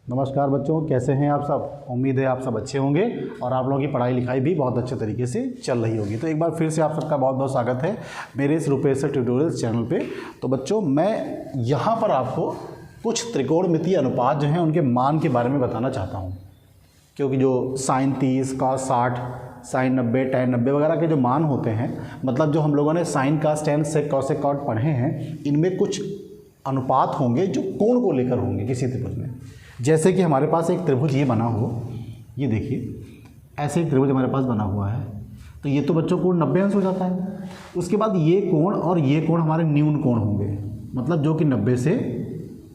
नमस्कार बच्चों, कैसे हैं आप सब। उम्मीद है आप सब अच्छे होंगे और आप लोगों की पढ़ाई लिखाई भी बहुत अच्छे तरीके से चल रही होगी। तो एक बार फिर से आप सबका बहुत बहुत स्वागत है मेरे इस रुपेश सर ट्यूटोरियल्स चैनल पे। तो बच्चों, मैं यहाँ पर आपको कुछ त्रिकोणमितीय अनुपात जो हैं उनके मान के बारे में बताना चाहता हूँ, क्योंकि जो sin 30, cos 60, sin 90, tan 90 वगैरह के जो मान होते हैं, मतलब जो हम लोगों ने sin, cos, tan, sec, cosec, cot पढ़े हैं, इनमें कुछ अनुपात होंगे जो कोण को लेकर होंगे किसी त्रिभुज में। जैसे कि हमारे पास एक त्रिभुज ये बना हो, ये देखिए ऐसे एक त्रिभुज हमारे पास बना हुआ है, तो ये तो बच्चों कोण 90 अंश हो जाता है। उसके बाद ये कोण और ये कोण हमारे न्यून कोण होंगे, मतलब जो कि 90 से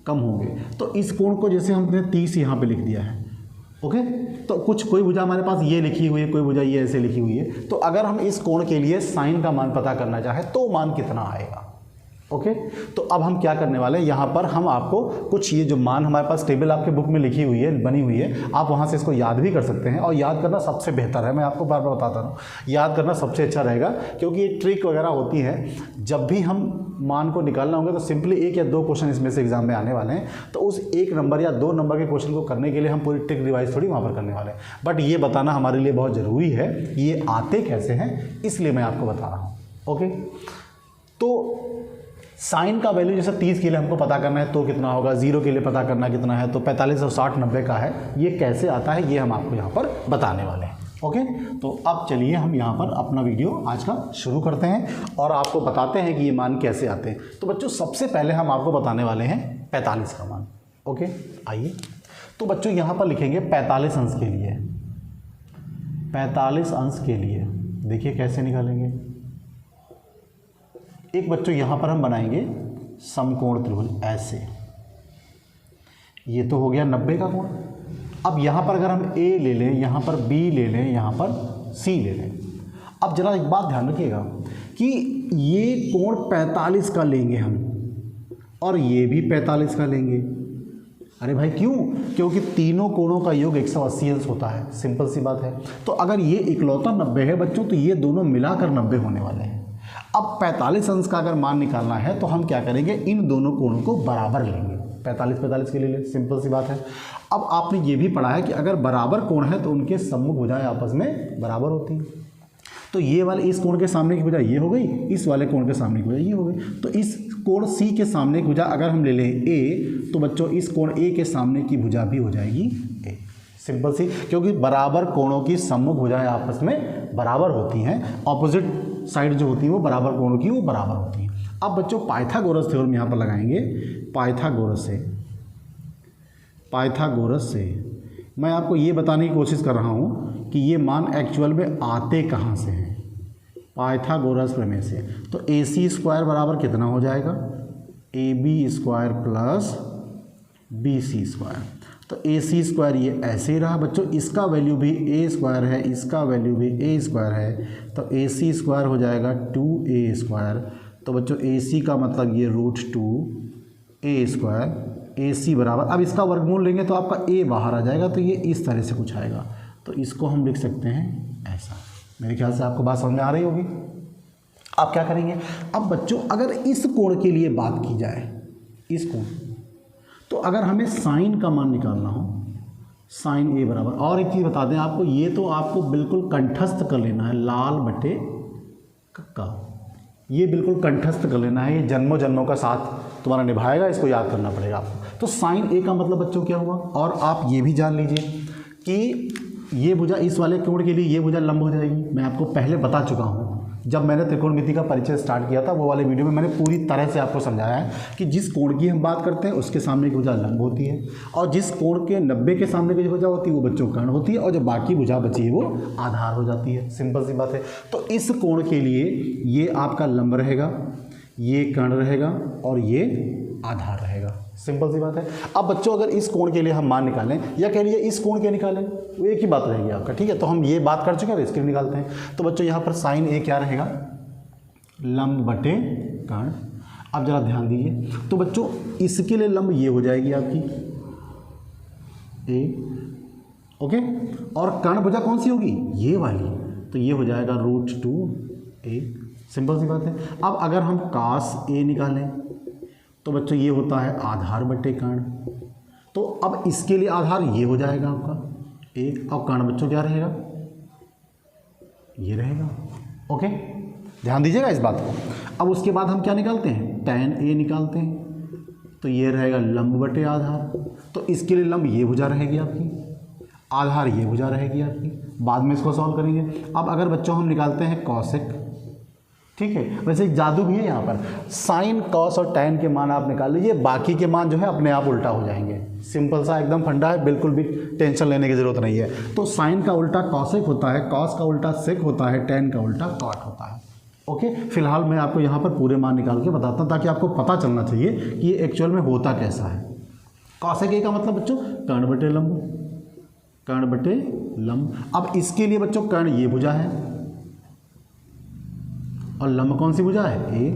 कम होंगे। तो इस कोण को जैसे हमने 30 यहाँ पे लिख दिया है, ओके। तो कोई भुजा हमारे पास ये लिखी हुई है, कोई भुजा ये ऐसे लिखी हुई है। तो अगर हम इस कोण के लिए साइन का मान पता करना चाहें तो मान कितना आएगा, ओके। तो अब हम क्या करने वाले हैं, यहाँ पर हम आपको कुछ ये जो मान हमारे पास टेबल आपके बुक में लिखी हुई है, बनी हुई है, आप वहाँ से इसको याद भी कर सकते हैं। और याद करना सबसे बेहतर है, मैं आपको बार बार बताता हूँ, याद करना सबसे अच्छा रहेगा, क्योंकि ये ट्रिक वगैरह होती है। जब भी हम मान को निकालना होगा तो सिंपली 1 या 2 क्वेश्चन इसमें से एग्जाम में आने वाले हैं, तो उस 1 नंबर या 2 नंबर के क्वेश्चन को करने के लिए हम पूरी ट्रिक रिवाइज थोड़ी वहाँ पर करने वाले हैं। बट ये बताना हमारे लिए बहुत ज़रूरी है कि ये आते कैसे हैं, इसलिए मैं आपको बता रहा हूँ, ओके। तो साइन का वैल्यू जैसे 30 के लिए हमको पता करना है तो कितना होगा, 0 के लिए पता करना कितना है, तो 45 और 60 90 का है, ये कैसे आता है ये हम आपको यहाँ पर बताने वाले हैं, ओके। तो अब चलिए हम यहाँ पर अपना वीडियो आज का शुरू करते हैं और आपको बताते हैं कि ये मान कैसे आते हैं। तो बच्चों, सबसे पहले हम आपको बताने वाले हैं 45 का मान, ओके। आइए, तो बच्चों यहाँ पर लिखेंगे 45 अंश के लिए। 45 अंश के लिए देखिए कैसे निकालेंगे। एक बच्चों यहाँ पर हम बनाएंगे समकोण त्रिभुज ऐसे, ये तो हो गया 90 का कोण। अब यहाँ पर अगर हम A ले लें, यहाँ पर B ले लें, यहाँ पर C ले लें। अब जरा एक बात ध्यान रखिएगा कि ये कोण 45 का लेंगे हम और ये भी 45 का लेंगे। अरे भाई क्यों? क्योंकि तीनों कोणों का योग 180 अंश होता है, सिंपल सी बात है। तो अगर ये इकलौता 90 है बच्चों, तो ये दोनों मिलाकर 90 होने वाले हैं। अब 45 अंश का अगर मान निकालना है तो हम क्या करेंगे, इन दोनों कोणों को बराबर लेंगे। 45 के लिए सिंपल सी बात है। अब आपने ये भी पढ़ा है कि अगर बराबर कोण है तो उनके सम्मुख भुजाएं आपस में बराबर होती हैं। तो ये वाले इस कोण के सामने की भुजा ये हो गई, इस वाले कोण के सामने की भुजा ये हो गई। तो इस कोण C के सामने की भुजा अगर हम ले लें A, तो बच्चों इस कोण A के सामने की भुजा भी हो जाएगी A, सिंपल सी। क्योंकि बराबर कोणों की सम्मुख भुजाएं आपस में बराबर होती हैं, ऑपोजिट साइड जो होती है वो बराबर कोणों की वो बराबर होती हैं। अब बच्चों पाइथागोरस थ्योरम यहाँ पर लगाएंगे। पाइथागोरस से मैं आपको ये बताने की कोशिश कर रहा हूँ कि ये मान एक्चुअल में आते कहाँ से हैं, पाइथागोरस प्रमेय से। तो AC स्क्वायर बराबर कितना हो जाएगा, AB square plus BC square. तो AC स्क्वायर ये ऐसे ही रहा बच्चों, इसका वैल्यू भी A स्क्वायर है, इसका वैल्यू भी A स्क्वायर है, तो AC स्क्वायर हो जाएगा 2A स्क्वायर। तो बच्चों AC का मतलब ये √2A स्क्वायर, AC बराबर, अब इसका वर्गमूल लेंगे तो आपका A बाहर आ जाएगा, तो ये इस तरह से कुछ आएगा। तो इसको हम लिख सकते हैं ऐसा। मेरे ख्याल से आपको बात समझ में आ रही होगी। आप क्या करेंगे, अब बच्चों अगर इस कोण के लिए बात की जाए, इस कोण, तो अगर हमें साइन का मान निकालना हो, साइन A बराबर, और एक चीज़ बता दें आपको, ये तो आपको बिल्कुल कंठस्थ कर लेना है, लाल बटे कक्का, ये बिल्कुल कंठस्थ कर लेना है, ये जन्मों जन्मों का साथ तुम्हारा निभाएगा, इसको याद करना पड़ेगा आपको। तो साइन A का मतलब बच्चों क्या हुआ, और आप ये भी जान लीजिए कि ये भुजा इस वाले कोण के लिए ये भुजा लंब हो जाएगी। मैं आपको पहले बता चुका हूँ, जब मैंने त्रिकोणमिति का परिचय स्टार्ट किया था वो वाले वीडियो में मैंने पूरी तरह से आपको समझाया है कि जिस कोण की हम बात करते हैं उसके सामने की भुजा लंब होती है, और जिस कोण के 90 के सामने की जो भुजा होती है वो बच्चों कर्ण होती है, और जो बाकी भुजा बची है वो आधार हो जाती है, सिंपल सी बात है। तो इस कोण के लिए ये आपका लंब रहेगा, ये कर्ण रहेगा और ये आधार रहेगा, सिंपल सी बात है। अब बच्चों अगर इस कोण के लिए हम मान निकालें या कह लीजिए इस कोण के निकालें, वो एक ही बात रहेगी आपका, ठीक है। तो हम ये बात कर चुके हैं, इसके निकालते हैं। तो बच्चों यहाँ पर साइन A क्या रहेगा, लंब बटे कर्ण। अब जरा ध्यान दीजिए, तो बच्चों इसके लिए लंब ये हो जाएगी आपकी A, ओके, और कर्ण भुजा कौन सी होगी, ये वाली, तो ये हो जाएगा √2A, सिंपल सी बात है। अब अगर हम cos A निकालें तो बच्चों ये होता है आधार बटे कर्ण, तो अब इसके लिए आधार ये हो जाएगा आपका एक, और कर्ण बच्चों क्या रहेगा, ये रहेगा। ओके, ध्यान दीजिएगा इस बात को। अब उसके बाद हम क्या निकालते हैं, tan a निकालते हैं, तो ये रहेगा लंब बटे आधार। तो इसके लिए लंब ये भुजा रहेगी आपकी, आधार ये भुजा रहेगी आपकी। बाद में इसको सॉल्व करेंगे। अब अगर बच्चों हम निकालते हैं कॉसेक, ठीक है, वैसे एक जादू भी है यहाँ पर, साइन कॉस और टैन के मान आप निकाल लीजिए, बाकी के मान जो है अपने आप उल्टा हो जाएंगे। सिंपल सा एकदम फंडा है, बिल्कुल भी टेंशन लेने की ज़रूरत नहीं है। तो साइन का उल्टा कॉसेक होता है, कॉस का उल्टा सेक होता है, टैन का उल्टा कॉट होता है। ओके, फिलहाल मैं आपको यहाँ पर पूरे मान निकाल के बताता हूँ ताकि आपको पता चलना चाहिए कि ये एक्चुअल में होता कैसा है। कॉसेक ए का मतलब बच्चों कर्ण बटे लंब, कर्ण बटे लंब। अब इसके लिए बच्चों कर्ण ये भुजा है और लंब कौन सी भुजा है, ए।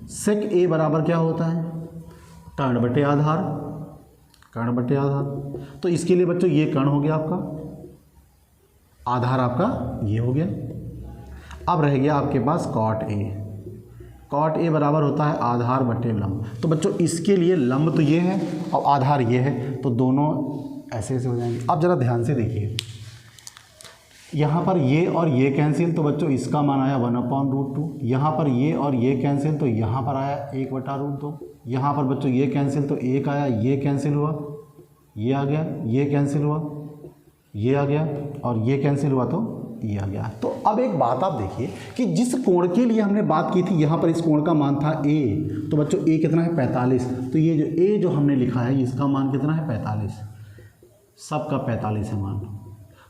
सेक ए बराबर क्या होता है, कर्ण बटे आधार, कर्ण बटे आधार। तो इसके लिए बच्चों ये कर्ण हो गया आपका, आधार आपका ये हो गया। अब रह गया आपके पास कॉट ए, कॉट ए बराबर होता है आधार बटे लंब। तो बच्चों इसके लिए लंब तो ये है और आधार ये है, तो दोनों ऐसे ऐसे हो जाएंगे। अब ज़रा ध्यान से देखिए, यहाँ पर ये और ये कैंसिल, तो बच्चों इसका मान आया 1/√2। यहाँ पर ये और ये कैंसिल, तो यहाँ पर आया 1/√2। यहाँ पर बच्चों ये कैंसिल, तो 1 आया, ये कैंसिल हुआ, ये आ गया, ये कैंसिल हुआ, ये आ गया, और ये कैंसिल हुआ तो ये आ गया। तो अब एक बात आप देखिए कि जिस कोण के लिए हमने बात की थी, यहाँ पर इस कोण का मान था a, तो बच्चों a कितना है 45। तो ये जो a जो हमने लिखा है इसका मान कितना है 45, सबका 45 है मान।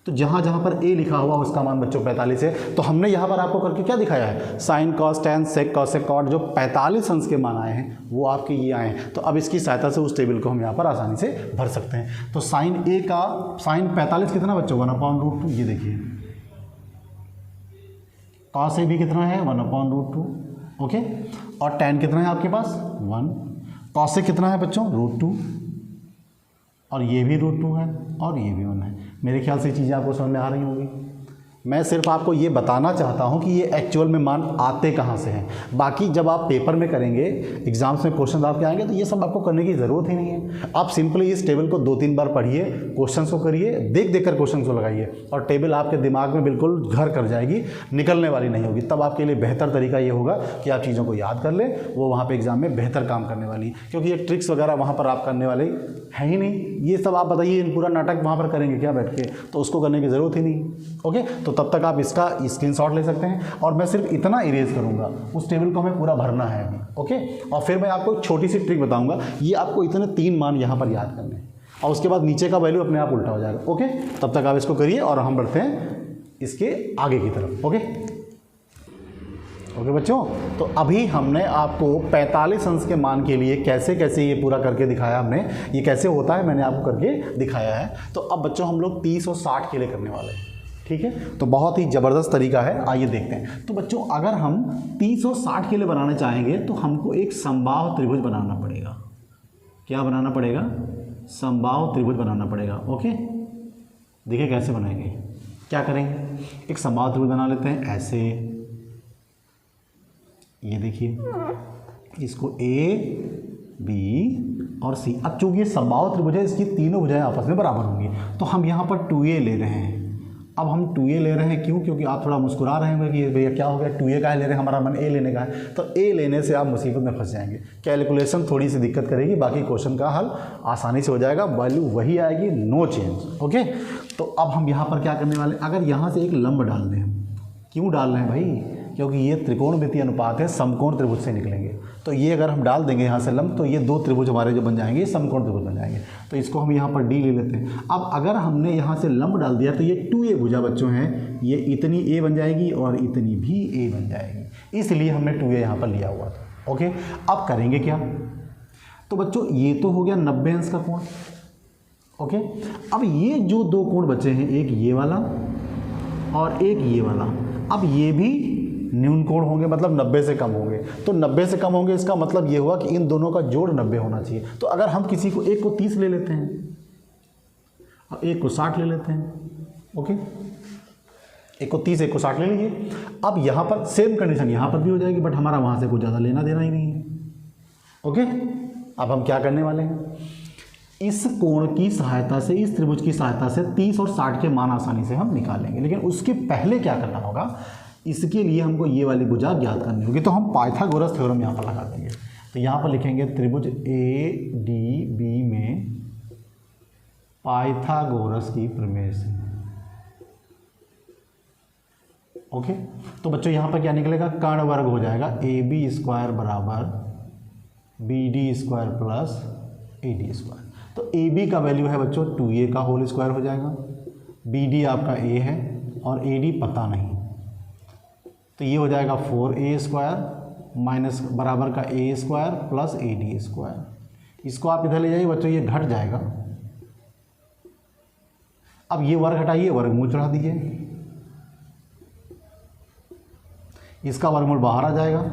तो जहाँ जहाँ पर a लिखा हुआ उसका मान बच्चों 45 है। तो हमने यहाँ पर आपको करके क्या दिखाया है, sine cos tan sec cosec cot जो 45 अंश के मान आए हैं वो आपके ये आए हैं। तो अब इसकी सहायता से उस टेबल को हम यहाँ पर आसानी से भर सकते हैं। तो साइन a का साइन 45 कितना बच्चों 1/√2, ये देखिए। कॉस ए भी कितना है 1/√2, ओके। और टैन कितना है आपके पास 1, कॉस ए कितना है बच्चों √2, और ये भी √2 है और ये भी 1 है। मेरे ख्याल से चीज़ें आपको समझ में आ रही होंगी। मैं सिर्फ आपको ये बताना चाहता हूँ कि ये एक्चुअल में मान आते कहाँ से हैं। बाकी जब आप पेपर में करेंगे, एग्जाम्स में क्वेश्चन आपके आएंगे, तो ये सब आपको करने की ज़रूरत ही नहीं है। आप सिंपली इस टेबल को 2-3 बार पढ़िए, क्वेश्चन को करिए, देख देख कर क्वेश्चन को लगाइए, और टेबल आपके दिमाग में बिल्कुल घर कर जाएगी, निकलने वाली नहीं होगी। तब आपके लिए बेहतर तरीका ये होगा कि आप चीज़ों को याद कर लें, वो वहाँ पर एग्जाम में बेहतर काम करने वाली, क्योंकि ये ट्रिक्स वगैरह वहाँ पर आप करने वाले हैं ही नहीं। ये सब आप बताइए, पूरा नाटक वहाँ पर करेंगे क्या बैठ के, तो उसको करने की ज़रूरत ही नहीं। ओके, तो तब तक आप इसका स्क्रीनशॉट ले सकते हैं, और मैं सिर्फ इतना इरेज करूंगा, उस टेबल को हमें पूरा भरना है अभी। ओके, और फिर मैं आपको एक छोटी सी ट्रिक बताऊंगा, ये आपको इतने 3 मान यहाँ पर याद करने हैं, और उसके बाद नीचे का वैल्यू अपने आप उल्टा हो जाएगा। ओके, तब तक आप इसको करिए और हम बढ़ते हैं इसके आगे की तरफ। ओके बच्चों, तो अभी हमने आपको 45 अंश के मान के लिए कैसे कैसे ये पूरा करके दिखाया, हमने ये कैसे होता है मैंने आपको करके दिखाया है। तो अब बच्चों हम लोग 30 और 60 के लिए करने वाले हैं, ठीक है। तो बहुत ही ज़बरदस्त तरीका है, आइए देखते हैं। तो बच्चों अगर हम 30 और 60 के लिए बनाना चाहेंगे तो हमको एक समबाहु त्रिभुज बनाना पड़ेगा। क्या बनाना पड़ेगा, समबाहु त्रिभुज बनाना पड़ेगा। ओके, देखिए कैसे बनाएंगे, क्या करेंगे, एक समबाहु त्रिभुज बना लेते हैं ऐसे, ये देखिए, इसको A B और C। अब चूंकि ये समबाहु त्रिभुज है, इसकी तीनों भुजाएं आपस में बराबर होंगी, तो हम यहाँ पर 2A ले रहे हैं। अब हम 2A ले रहे हैं क्यों, क्योंकि आप थोड़ा मुस्कुरा रहे होंगे कि भैया क्या हो गया, 2A का ले रहे हैं, हमारा मन A लेने का है। तो A लेने से आप मुसीबत में फंस जाएंगे, कैलकुलेशन थोड़ी सी दिक्कत करेगी, बाकी क्वेश्चन का हल आसानी से हो जाएगा, वैल्यू वही आएगी, नो चेंज। ओके, तो अब हम यहाँ पर क्या करने वाले, अगर यहाँ से एक लंब डाल दें, क्यों डाल रहे हैं भाई, क्योंकि ये त्रिकोणमितीय अनुपात है, समकोण त्रिभुज से निकलेंगे। तो ये अगर हम डाल देंगे यहाँ से लंब, तो ये 2 त्रिभुज हमारे जो बन जाएंगे, समकोण त्रिभुज बन जाएंगे। तो इसको हम यहाँ पर D ले लेते हैं। अब अगर हमने यहाँ से लंब डाल दिया तो ये 2A भुजा बच्चों हैं, ये इतनी A बन जाएगी और इतनी भी A बन जाएगी, इसलिए हमने 2A यहाँ पर लिया हुआ था। ओके, अब करेंगे क्या, तो बच्चों ये तो हो गया 90 अंश का कोण। ओके, अब ये जो 2 कोण बचे हैं, एक ये वाला और एक ये वाला, अब ये भी न्यून कोण होंगे, मतलब 90 से कम होंगे। तो 90 से कम होंगे, इसका मतलब ये हुआ कि इन दोनों का जोड़ 90 होना चाहिए। तो अगर हम किसी को, एक को 30 ले लेते हैं और एक को 60 ले लेते हैं। ओके, एक को 30 एक को 60 ले लीजिए। अब यहाँ पर सेम कंडीशन यहाँ पर भी हो जाएगी, बट हमारा वहाँ से कुछ ज़्यादा लेना देना ही नहीं है। ओके, अब हम क्या करने वाले हैं, इस कोण की सहायता से, इस त्रिभुज की सहायता से 30 और 60 के मान आसानी से हम निकालेंगे। लेकिन उसके पहले क्या करना होगा, इसके लिए हमको ये वाली भुजा ज्ञात करनी होगी। तो हम पाइथागोरस थ्योरम यहाँ पर लगा देंगे। तो यहाँ पर लिखेंगे त्रिभुज ADB में पाइथागोरस की प्रमेय से। ओके, तो बच्चों यहाँ पर क्या निकलेगा, कर्ण वर्ग हो जाएगा AB स्क्वायर बराबर BD square plus AD square. तो AB का वैल्यू है बच्चों 2A का होल स्क्वायर हो जाएगा, BD आपका A है और AD पता नहीं, तो ये हो जाएगा 4A स्क्वायर माइनस बराबर का A square plus AD square. इसको आप इधर ले जाइए बच्चों, ये घट जाएगा। अब ये वर्ग हटाइए, वर्गमूल चढ़ा दीजिए, इसका वर्गमूल बाहर आ जाएगा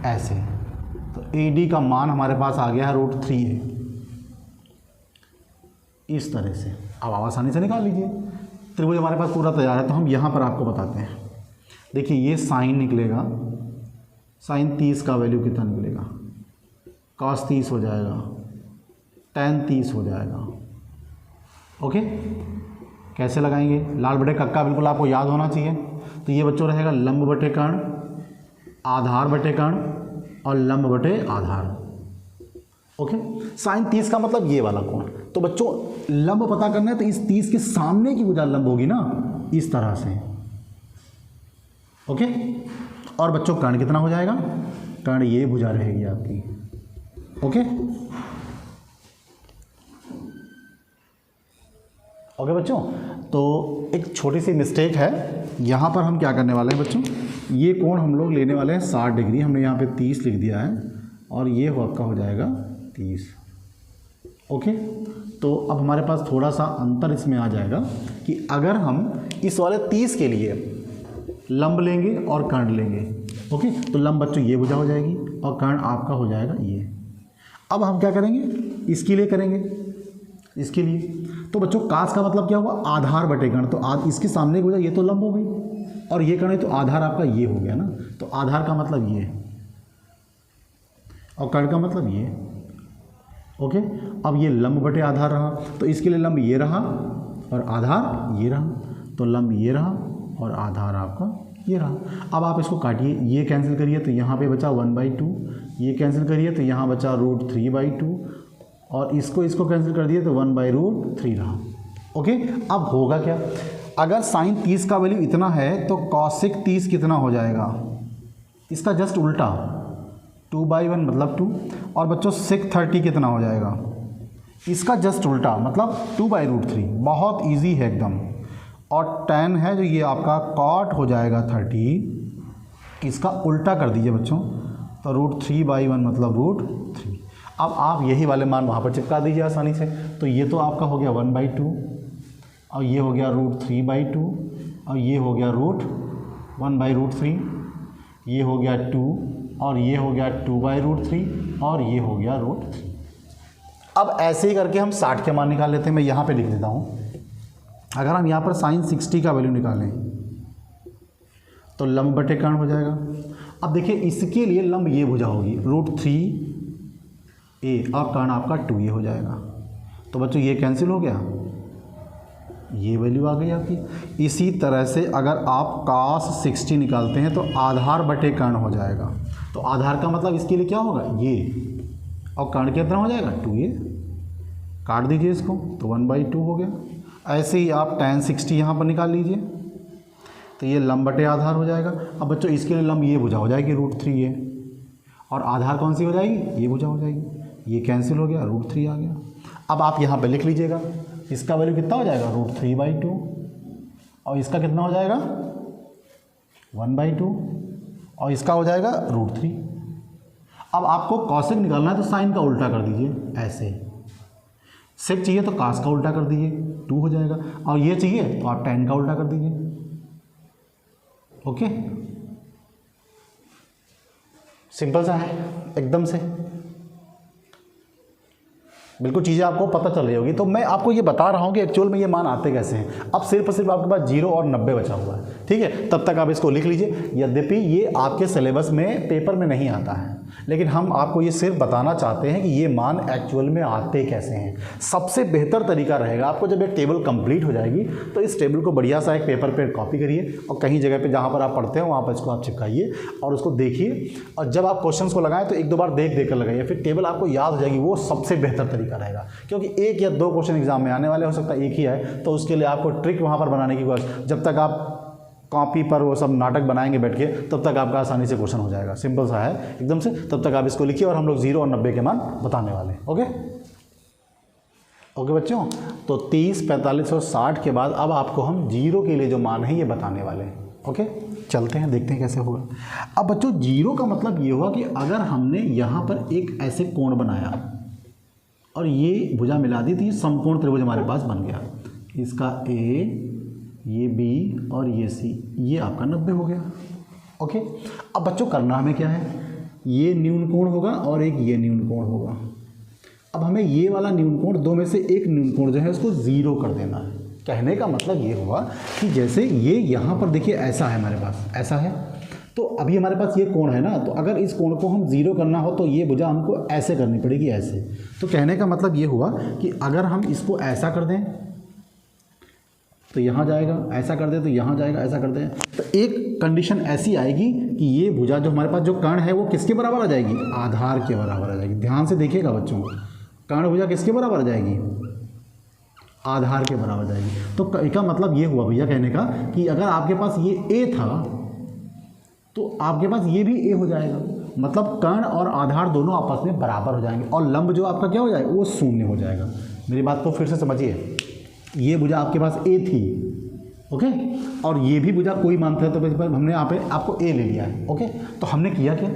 ऐसे। तो AD का मान हमारे पास आ गया है √3A, इस तरह से। अब आप आसानी से निकाल लीजिए, त्रिभुज हमारे पास पूरा तैयार है। तो हम यहाँ पर आपको बताते हैं, देखिए ये साइन निकलेगा, साइन 30 का वैल्यू कितना निकलेगा, cos 30 हो जाएगा, tan 30 हो जाएगा। ओके, कैसे लगाएंगे, लाल बटे कक्का बिल्कुल आपको याद होना चाहिए। तो ये बच्चों रहेगा लंब बटे कर्ण, आधार बटे कर्ण और लंब बटे आधार। ओके, साइन 30 का मतलब ये वाला कोण। तो बच्चों लंब पता करना है तो इस 30 के सामने की भुजा लंब होगी ना, इस तरह से। ओके, और बच्चों कर्ण कितना हो जाएगा, कर्ण ये भुजा रहेगी आपकी। ओके ओके बच्चों, तो एक छोटी सी मिस्टेक है, यहाँ पर हम क्या करने वाले हैं बच्चों, ये कोण हम लोग लेने वाले हैं 60 डिग्री, हमने यहाँ पे 30 लिख दिया है और ये आपका हो जाएगा 30। ओके, तो अब हमारे पास थोड़ा सा अंतर इसमें आ जाएगा कि अगर हम इस वाले 30 के लिए लंब लेंगे और कर्ण लेंगे। ओके, तो लंब बच्चों ये भुजा हो जाएगी और कर्ण आपका हो जाएगा ये। अब हम क्या करेंगे, इसके लिए करेंगे, इसके लिए। तो बच्चों कास का मतलब क्या हुआ, आधार बटे कर्ण। तो इसके सामने की भुजा ये तो लंब हो गई और ये कर्ण है, तो आधार आपका ये हो गया ना। तो आधार का मतलब ये और कर्ण का मतलब ये। ओके, अब ये लंब बटे आधार रहा, तो इसके लिए लंब ये रहा और आधार ये रहा। तो लंब ये रहा और आधार आपका ये रहा। अब आप इसको काटिए, ये कैंसिल करिए तो यहाँ पे बचा 1/2, ये कैंसिल करिए तो यहाँ बचा √3/2 और इसको कैंसिल कर दिए तो 1/√3 रहा। ओके, अब होगा क्या, अगर साइन 30 का वैल्यू इतना है तो कॉसिक 30 कितना हो जाएगा, इसका जस्ट उल्टा 2/1 मतलब 2। और बच्चों सेक 30 कितना हो जाएगा, इसका जस्ट उल्टा मतलब 2/√3। बहुत इजी है एकदम। और tan है जो ये आपका cot हो जाएगा 30, इसका उल्टा कर दीजिए बच्चों, तो √3/1 मतलब √3। अब आप यही वाले मान वहाँ पर चिपका दीजिए आसानी से। तो ये तो आपका हो गया 1/2 और ये हो गया √3/2 और ये हो गया √1/√3, ये हो गया 2 और ये हो गया 2/√3 और ये हो गया √3। अब ऐसे ही करके हम 60 के मान निकाल लेते हैं। मैं यहाँ पे लिख देता हूँ, अगर हम यहाँ पर साइन 60 का वैल्यू निकालें तो लंब बटे कर्ण हो जाएगा। अब देखिए इसके लिए लंब ये भुजा होगी √3A और कर्ण आपका 2A हो जाएगा। तो बच्चों ये कैंसिल हो गया, ये वैल्यू आ गई आपकी। इसी तरह से अगर आप cos 60 निकालते हैं तो आधार बटे कर्ण हो जाएगा। तो आधार का मतलब इसके लिए क्या होगा, ये, और कर्ण कितना हो जाएगा 2A। काट दीजिए इसको तो 1/2 हो गया। ऐसे ही आप tan 60 यहाँ पर निकाल लीजिए तो ये लंब बटे आधार हो जाएगा। अब बच्चों इसके लिए लंब ये भुजा हो जाएगी √3A और आधार कौन सी हो जाएगी, ये भुजा हो जाएगी। ये कैंसिल हो गया, √3 आ गया। अब आप यहाँ पे लिख लीजिएगा, इसका वैल्यू कितना हो जाएगा √3/2 और इसका कितना हो जाएगा 1/2 और इसका हो जाएगा √3। अब आपको कॉसेक निकालना है तो साइन का उल्टा कर दीजिए ऐसे। सेक चाहिए तो कास का उल्टा कर दीजिए, 2 हो जाएगा। और ये चाहिए तो आप tan का उल्टा कर दीजिए। ओके, सिंपल सा है एकदम से, बिल्कुल चीज़ें आपको पता चल रही होगी। तो मैं आपको ये बता रहा हूँ कि एक्चुअल में ये मान आते कैसे हैं। अब सिर्फ और सिर्फ आपके पास 0 और 90 बचा हुआ है, ठीक है। तब तक आप इसको लिख लीजिए। यद्यपि ये आपके सिलेबस में पेपर में नहीं आता है, लेकिन हम आपको ये सिर्फ बताना चाहते हैं कि ये मान एक्चुअल में आते कैसे हैं। सबसे बेहतर तरीका रहेगा आपको, जब एक टेबल कंप्लीट हो जाएगी तो इस टेबल को बढ़िया सा एक पेपर पे कॉपी करिए और कहीं जगह पे जहाँ पर आप पढ़ते हो वहाँ पर इसको आप चिपकाइए और उसको देखिए, और जब आप क्वेश्चंस को लगाएं तो 1-2 बार देख कर लगाइए, फिर टेबल आपको याद हो जाएगी। वो सबसे बेहतर तरीका रहेगा, क्योंकि 1 या 2 क्वेश्चन एग्जाम में आने वाले, हो सकता है एक ही आए, तो उसके लिए आपको ट्रिक वहाँ पर बनाने की कोशिश, जब तक आप कॉपी पर वो सब नाटक बनाएंगे बैठ के, तब तक आपका आसानी से क्वेश्चन हो जाएगा। सिंपल सा है एकदम से, तब तक आप इसको लिखिए और हम लोग 0 और 90 के मान बताने वाले हैं। ओके बच्चों, तो 30, 45 और 60 के बाद अब आपको हम 0 के लिए जो मान है ये बताने वाले हैं। ओके, चलते हैं देखते हैं कैसे होगा। अब बच्चों 0 का मतलब ये हुआ कि अगर हमने यहाँ पर एक ऐसे कोण बनाया और ये भुजा मिला दी, तो ये समकोण त्रिभुज हमारे पास बन गया। इसका A, ये B और ये C, ये आपका 90 हो गया। ओके, अब बच्चों करना हमें क्या है, ये न्यून कोण होगा और एक ये न्यून कोण होगा। अब हमें ये वाला न्यून कोण, दो में से एक न्यून कोण जो है उसको 0 कर देना है। कहने का मतलब ये हुआ कि जैसे ये यहाँ पर देखिए ऐसा है हमारे पास, ऐसा है, तो अभी हमारे पास ये कोण है ना, तो अगर इस कोण को हम 0 करना हो तो ये भुजा हमको ऐसे करनी पड़ेगी, ऐसे। तो कहने का मतलब ये हुआ कि अगर हम इसको ऐसा कर दें तो यहाँ जाएगा, ऐसा कर दें तो यहाँ जाएगा, ऐसा कर दें तो एक कंडीशन ऐसी आएगी कि ये भुजा जो हमारे पास जो कर्ण है वो किसके बराबर आ जाएगी, आधार के बराबर आ जाएगी। ध्यान से देखिएगा बच्चों, कर्ण भुजा किसके बराबर आ जाएगी, आधार के बराबर जाएगी। तो इसका मतलब ये हुआ भैया कहने का कि अगर आपके पास ये A था तो आपके पास ये भी A हो जाएगा, मतलब कर्ण और आधार दोनों आपस में बराबर हो जाएंगे और लंब जो आपका क्या हो जाएगा, वो 0 हो जाएगा। मेरी बात को फिर से समझिए, ये भुजा आपके पास A थी, ओके, और ये भी भुजा कोई मानता है, तो हमने यहाँ पे आपको A ले लिया है। ओके, तो हमने किया क्या,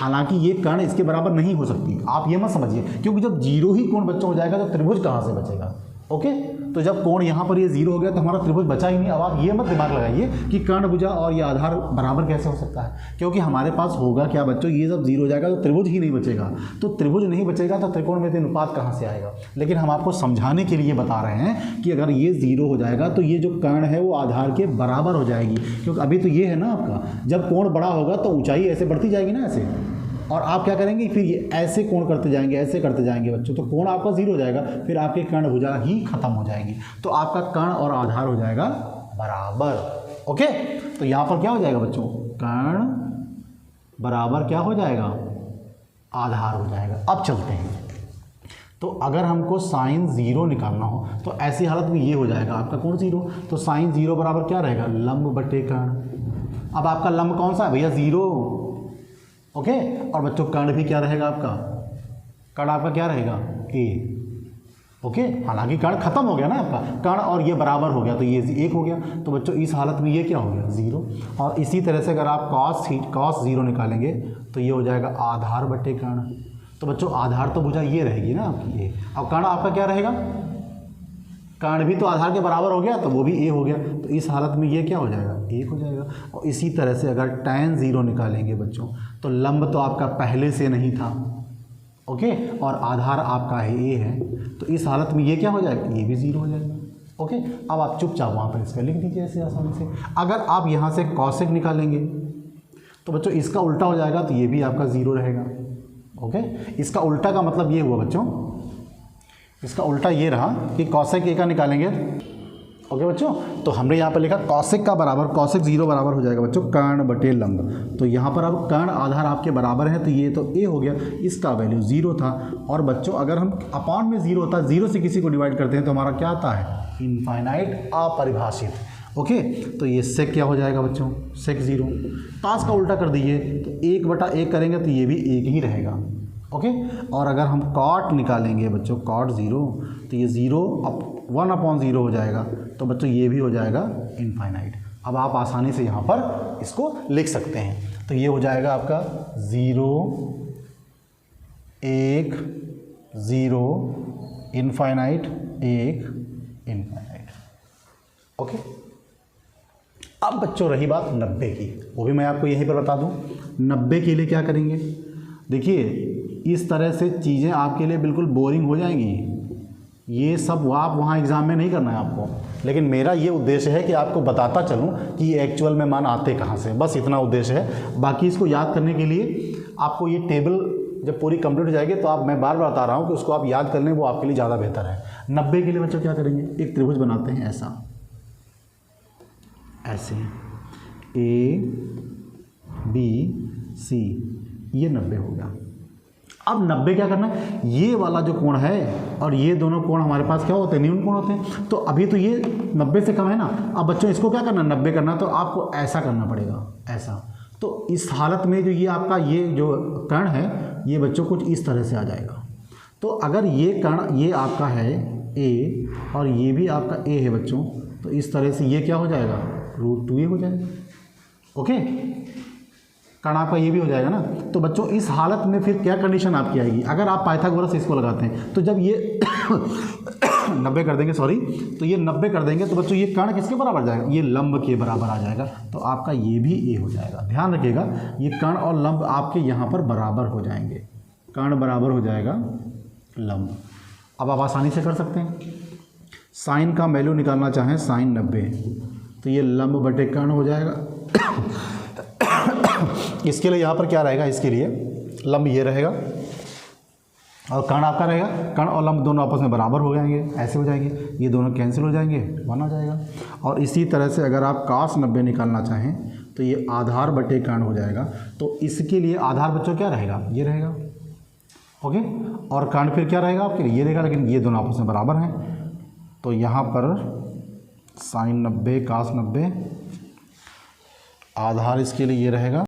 हालांकि ये कर्ण इसके बराबर नहीं हो सकती, आप ये मत समझिए, क्योंकि जब 0 ही कोण बच्चा हो जाएगा तो त्रिभुज कहाँ से बचेगा। ओके, तो जब कोण यहाँ पर ये 0 हो गया तो हमारा त्रिभुज बचा ही नहीं। अब आप ये मत दिमाग लगाइए कि कर्ण भुजा और ये आधार बराबर कैसे हो सकता है, क्योंकि हमारे पास होगा क्या बच्चों, ये जब 0 हो जाएगा तो त्रिभुज ही नहीं बचेगा, तो त्रिभुज नहीं बचेगा तो त्रिकोण में अनुपात कहाँ से आएगा। लेकिन हम आपको समझाने के लिए बता रहे हैं कि अगर ये 0 हो जाएगा तो ये जो कर्ण है वो आधार के बराबर हो जाएगी, क्योंकि अभी तो ये है ना आपका, जब कोण बड़ा होगा तो ऊंचाई ऐसे बढ़ती जाएगी ना, ऐसे, और आप क्या करेंगे फिर ये ऐसे कोण करते जाएंगे, ऐसे करते जाएंगे बच्चों, तो कोण आपका 0 हो जाएगा, फिर आपकी कर्ण भुजा ही खत्म हो जाएगी, तो आपका कर्ण और आधार हो जाएगा बराबर। ओके, तो यहाँ पर क्या हो जाएगा बच्चों, कर्ण बराबर क्या हो जाएगा, आधार हो जाएगा। अब चलते हैं, तो अगर हमको साइन 0 निकालना हो तो ऐसी हालत में ये हो जाएगा आपका कोण 0, तो साइन 0 बराबर क्या रहेगा, लंब बटे कर्ण। अब आपका लंब कौन सा है भैया, 0। ओके, और बच्चों कर्ण भी क्या रहेगा आपका, कर्ण आपका क्या रहेगा, A। ओके, हालांकि कर्ण खत्म हो गया ना आपका, कर्ण और ये बराबर हो गया तो ये 1 हो गया, तो बच्चों इस हालत में ये क्या हो गया, 0। और इसी तरह से अगर आप cos 0 निकालेंगे तो ये हो जाएगा आधार बटे कर्ण। तो बच्चों आधार तो भुजा ये रहेगी ना आपकी A, और कर्ण आपका क्या रहेगा, कर्ण भी तो आधार के बराबर हो गया तो वो भी A हो गया, तो इस हालत में ये क्या हो जाएगा, 1 हो जाएगा। और इसी तरह से अगर tan 0 निकालेंगे बच्चों तो लंब तो आपका पहले से नहीं था, ओके, और आधार आपका है A है, तो इस हालत में ये क्या हो जाएगा, ये भी 0 हो जाएगा। ओके, अब आप चुपचाप वहाँ पर इसका लिख दीजिए ऐसे आसानी से। अगर आप यहाँ से कॉसेक निकालेंगे तो बच्चों इसका उल्टा हो जाएगा, तो ये भी आपका 0 रहेगा। ओके, इसका उल्टा का मतलब ये हुआ बच्चों, इसका उल्टा ये रहा कि कॉसेक A का निकालेंगे। ओके बच्चों, तो हमने यहाँ पर लिखा कॉसेक का बराबर, कॉसेक 0 बराबर हो जाएगा बच्चों कर्ण बटे लंब। तो यहाँ पर अब कर्ण आधार आपके बराबर है तो ये तो A हो गया, इसका वैल्यू 0 था। और बच्चों अगर हम अपॉन में 0 होता है, 0 से किसी को डिवाइड करते हैं तो हमारा क्या आता है, इनफाइनाइट, अपरिभाषित। ओके, तो ये सेक क्या हो जाएगा बच्चों, सेक 0। पास का उल्टा कर दीजिए तो 1/1 करेंगे तो ये भी 1 ही रहेगा। ओके, और अगर हम कॉट निकालेंगे बच्चों, कॉट 0, तो ये 1/0 हो जाएगा, तो बच्चों ये भी हो जाएगा इनफाइनाइट। अब आप आसानी से यहाँ पर इसको लिख सकते हैं, तो ये हो जाएगा आपका 0 1 0 इनफाइनाइट 1 इनफाइनाइट। ओके, अब बच्चों रही बात 90 की, वो भी मैं आपको यहीं पर बता दूँ। 90 के लिए क्या करेंगे, देखिए इस तरह से चीज़ें आपके लिए बिल्कुल बोरिंग हो जाएंगी, ये सब आप वहाँ एग्ज़ाम में नहीं करना है आपको, लेकिन मेरा ये उद्देश्य है कि आपको बताता चलूँ कि एक्चुअल में मान आते कहाँ से, बस इतना उद्देश्य है। बाकी इसको याद करने के लिए आपको ये टेबल जब पूरी कंप्लीट हो जाएगी तो मैं बार बार बता रहा हूँ कि उसको आप याद कर लें, वो आपके लिए ज़्यादा बेहतर है। 90 के लिए बच्चों क्या करेंगे, एक त्रिभुज बनाते हैं ऐसा, ऐसे A B C, ये 90 हो गया। अब 90 क्या करना है, ये वाला जो कोण है और ये दोनों कोण हमारे पास क्या होते हैं, न्यून कोण होते हैं। तो अभी तो ये 90 से कम है ना। अब बच्चों इसको क्या करना, 90 करना, तो आपको ऐसा करना पड़ेगा, ऐसा। तो इस हालत में जो ये आपका ये जो कर्ण है ये बच्चों कुछ इस तरह से आ जाएगा। तो अगर ये कर्ण ये आपका है A और ये भी आपका A है बच्चों, तो इस तरह से ये क्या हो जाएगा, √2A हो जाएगा। ओके, कर्ण आपका ये भी हो जाएगा ना। तो बच्चों इस हालत में फिर क्या कंडीशन आपकी आएगी, अगर आप पाइथागोरस इसको लगाते हैं तो जब ये 90 कर देंगे, सॉरी, तो ये 90 कर देंगे तो बच्चों ये कर्ण किसके बराबर जाएगा, ये लंब के बराबर आ जाएगा। तो आपका ये भी A हो जाएगा। ध्यान रखिएगा, ये कर्ण और लंब आपके यहाँ पर बराबर हो जाएंगे, कर्ण बराबर हो जाएगा लंब। अब आप आसानी से कर सकते हैं, साइन का वैल्यू निकालना चाहें साइन 90, तो ये लंब बटे कर्ण हो जाएगा। इसके लिए यहाँ पर क्या रहेगा, इसके लिए लंब ये रहेगा और कर्ण आपका रहेगा। कर्ण और लंब दोनों आपस में बराबर हो जाएंगे, ऐसे हो जाएंगे, ये दोनों कैंसिल हो जाएंगे, 1 आ जाएगा। और इसी तरह से अगर आप cos 90 निकालना चाहें तो ये आधार बटे कर्ण हो जाएगा। तो इसके लिए आधार बच्चों क्या रहेगा, ये रहेगा। ओके, और कर्ण फिर क्या रहेगा आपके लिए, ये रहेगा, लेकिन ये दोनों आपस में बराबर हैं। तो यहाँ पर साइन 90 cos 90, आधार इसके लिए ये रहेगा।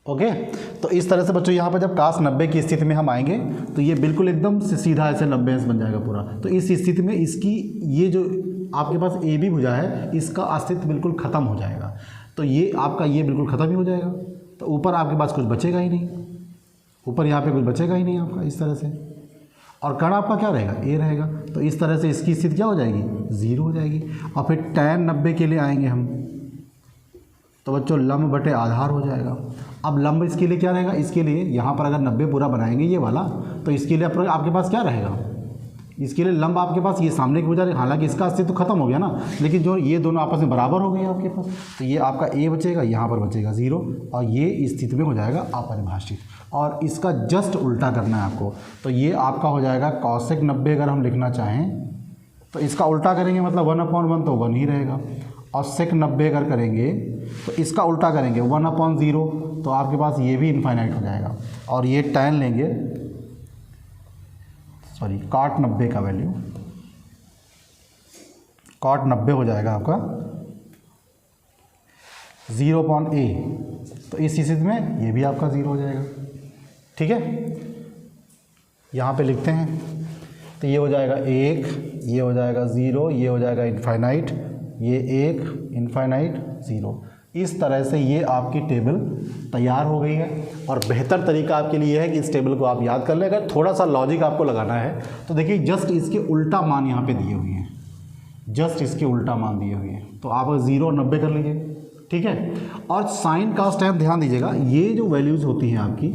ओके, तो इस तरह से बच्चों यहाँ पर जब cos 90 की स्थिति में हम आएंगे तो ये बिल्कुल एकदम से सीधा ऐसे 90 बन जाएगा पूरा। तो इस स्थिति में इसकी ये जो आपके पास ए बी भुजा है इसका अस्तित्व बिल्कुल ख़त्म हो जाएगा। तो ये आपका ये बिल्कुल ख़त्म ही हो जाएगा। तो ऊपर आपके पास कुछ बचेगा ही नहीं, ऊपर यहाँ पे कुछ बचेगा ही नहीं आपका इस तरह से। और कर्ण आपका क्या रहेगा, ए रहेगा। तो इस तरह से इसकी स्थिति क्या हो जाएगी, 0 हो जाएगी। और फिर tan 90 के लिए आएंगे हम, तो बच्चों लंब बटे आधार हो जाएगा। अब लंब इसके लिए क्या रहेगा, इसके लिए यहाँ पर अगर 90 पूरा बनाएंगे ये वाला, तो इसके लिए आपके पास क्या रहेगा, इसके लिए लंब आपके पास ये सामने की वजह से, हालांकि इसका अस्तित्व तो खत्म हो गया ना, लेकिन जो ये दोनों आपस में बराबर हो गए आपके पास, तो ये आपका ए बचेगा, यहाँ पर बचेगा 0 और ये स्थिति में हो जाएगा अपरिभाषित। और इसका जस्ट उल्टा करना है आपको, तो ये आपका हो जाएगा cosec 90। अगर हम लिखना चाहें तो इसका उल्टा करेंगे, मतलब 1/1 तो 1 ही रहेगा। और sec 90 अगर करेंगे तो इसका उल्टा करेंगे 1/0, तो आपके पास ये भी इनफाइनाइट हो जाएगा। और ये tan लेंगे, सॉरी cot 90 का वैल्यू, cot 90 हो जाएगा आपका 0/a। तो इस स्थिति में ये भी आपका 0 हो जाएगा। ठीक है, यहाँ पे लिखते हैं, तो ये हो जाएगा 1, ये हो जाएगा 0, ये हो जाएगा इनफाइनाइट, ये 1 इनफाइनाइट 0। इस तरह से ये आपकी टेबल तैयार हो गई है। और बेहतर तरीका आपके लिए है कि इस टेबल को आप याद कर लें। अगर थोड़ा सा लॉजिक आपको लगाना है तो देखिए जस्ट इसके उल्टा मान यहाँ पे दिए हुए हैं, जस्ट इसके उल्टा मान दिए हुए हैं। तो आप 0 और 90 कर लीजिए, ठीक है। और साइन का टाइम ध्यान दीजिएगा, ये जो वैल्यूज़ होती हैं आपकी,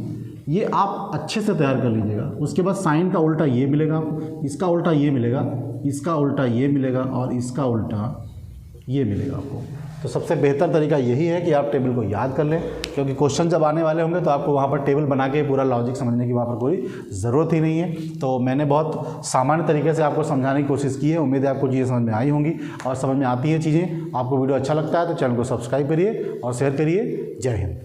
ये आप अच्छे से तैयार कर लीजिएगा। उसके बाद साइन का उल्टा ये मिलेगा आपको, इसका उल्टा ये मिलेगा, इसका उल्टा ये मिलेगा और इसका उल्टा ये मिलेगा आपको। तो सबसे बेहतर तरीका यही है कि आप टेबल को याद कर लें, क्योंकि क्वेश्चन जब आने वाले होंगे तो आपको वहाँ पर टेबल बना के पूरा लॉजिक समझने की वहाँ पर कोई ज़रूरत ही नहीं है। तो मैंने बहुत सामान्य तरीके से आपको समझाने की कोशिश की है। उम्मीद है आपको चीज़ें समझ में आई होंगी और समझ में आती है चीज़ें। आपको वीडियो अच्छा लगता है तो चैनल को सब्सक्राइब करिए और शेयर करिए। जय हिंद।